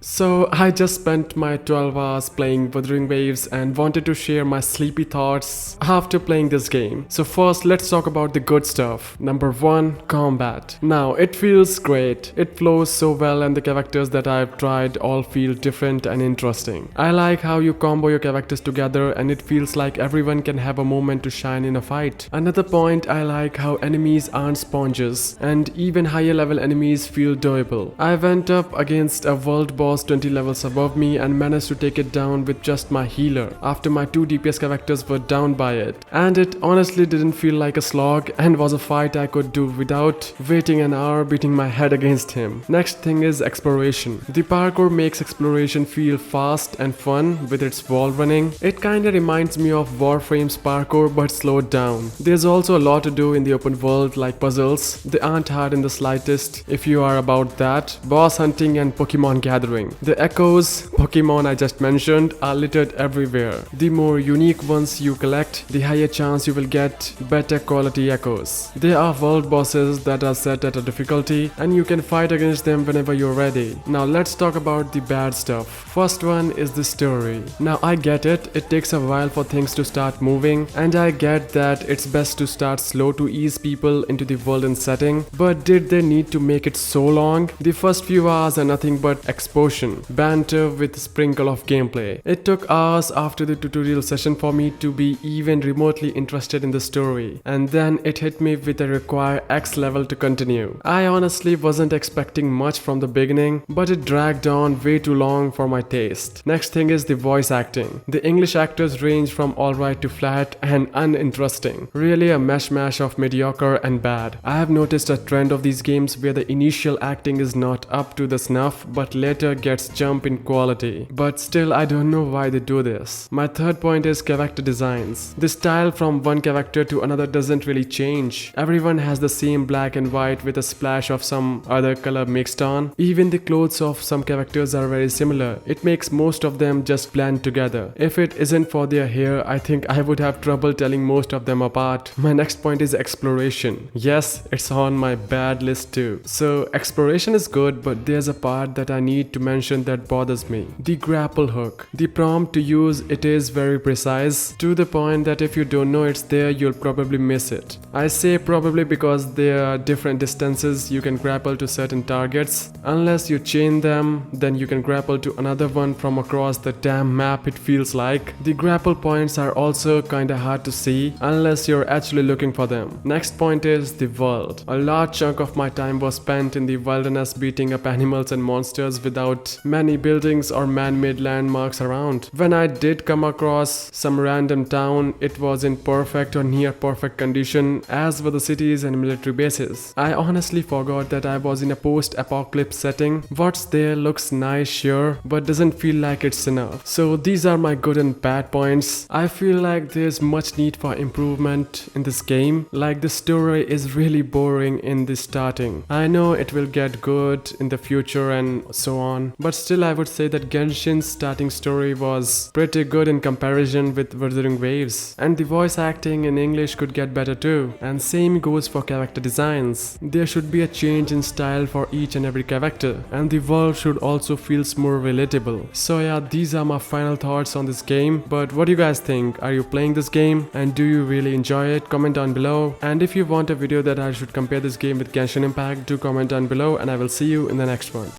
So I just spent my 12 hours playing Wuthering Waves and wanted to share my sleepy thoughts after playing this game. So first let's talk about the good stuff. Number 1, combat. Now it feels great. It flows so well and the characters that I've tried all feel different and interesting. I like how you combo your characters together and it feels like everyone can have a moment to shine in a fight. Another point, I like how enemies aren't sponges and even higher level enemies feel doable. I went up against a world boss 20 levels above me and managed to take it down with just my healer after my 2 DPS characters were down by it. And it honestly didn't feel like a slog and was a fight I could do without waiting an hour beating my head against him. Next thing is exploration. The parkour makes exploration feel fast and fun with its wall running. It kinda reminds me of Warframe's parkour but slowed down. There's also a lot to do in the open world like puzzles. They aren't hard in the slightest if you are about that. Boss hunting and Pokemon gathering. The echoes, Pokemon I just mentioned, are littered everywhere. The more unique ones you collect, the higher chance you will get better quality echoes. There are world bosses that are set at a difficulty and you can fight against them whenever you're ready. Now let's talk about the bad stuff. First one is the story. Now I get it, it takes a while for things to start moving and I get that it's best to start slow to ease people into the world and setting, but did they need to make it so long? The first few hours are nothing but exposure, banter with a sprinkle of gameplay. It took hours after the tutorial session for me to be even remotely interested in the story, and then it hit me with a require X level to continue. I honestly wasn't expecting much from the beginning, but it dragged on way too long for my taste. Next thing is the voice acting. The English actors range from alright to flat and uninteresting. Really a mishmash of mediocre and bad. I have noticed a trend of these games where the initial acting is not up to the snuff, but later gets jump in quality, but still I don't know why they do this. My third point is character designs. The style from one character to another doesn't really change. Everyone has the same black and white with a splash of some other color mixed on. Even the clothes of some characters are very similar. It makes most of them just blend together. If it isn't for their hair, I think I would have trouble telling most of them apart. My next point is exploration. Yes, it's on my bad list too. So exploration is good, but there's a part that I need to mention that bothers me. The grapple hook. The prompt to use it is very precise, to the point that if you don't know it's there, you'll probably miss it. I say probably because there are different distances you can grapple to certain targets. Unless you chain them, then you can grapple to another one from across the damn map, it feels like. The grapple points are also kinda hard to see unless you're actually looking for them. Next point is the world. A large chunk of my time was spent in the wilderness beating up animals and monsters without many buildings or man-made landmarks around. When I did come across some random town, it was in perfect or near perfect condition, as were the cities and military bases. I honestly forgot that I was in a post-apocalypse setting. What's there looks nice, sure, but doesn't feel like it's enough. So these are my good and bad points. I feel like there's much need for improvement in this game. Like the story is really boring in the starting. I know it will get good in the future and so on, but still I would say that Genshin's starting story was pretty good in comparison with Wuthering Waves, and the voice acting in English could get better too, and same goes for character designs. There should be a change in style for each and every character, and the world should also feel more relatable. So yeah, these are my final thoughts on this game, but what do you guys think? Are you playing this game and do you really enjoy it? Comment down below, and if you want a video that I should compare this game with Genshin Impact, do comment down below and I will see you in the next one.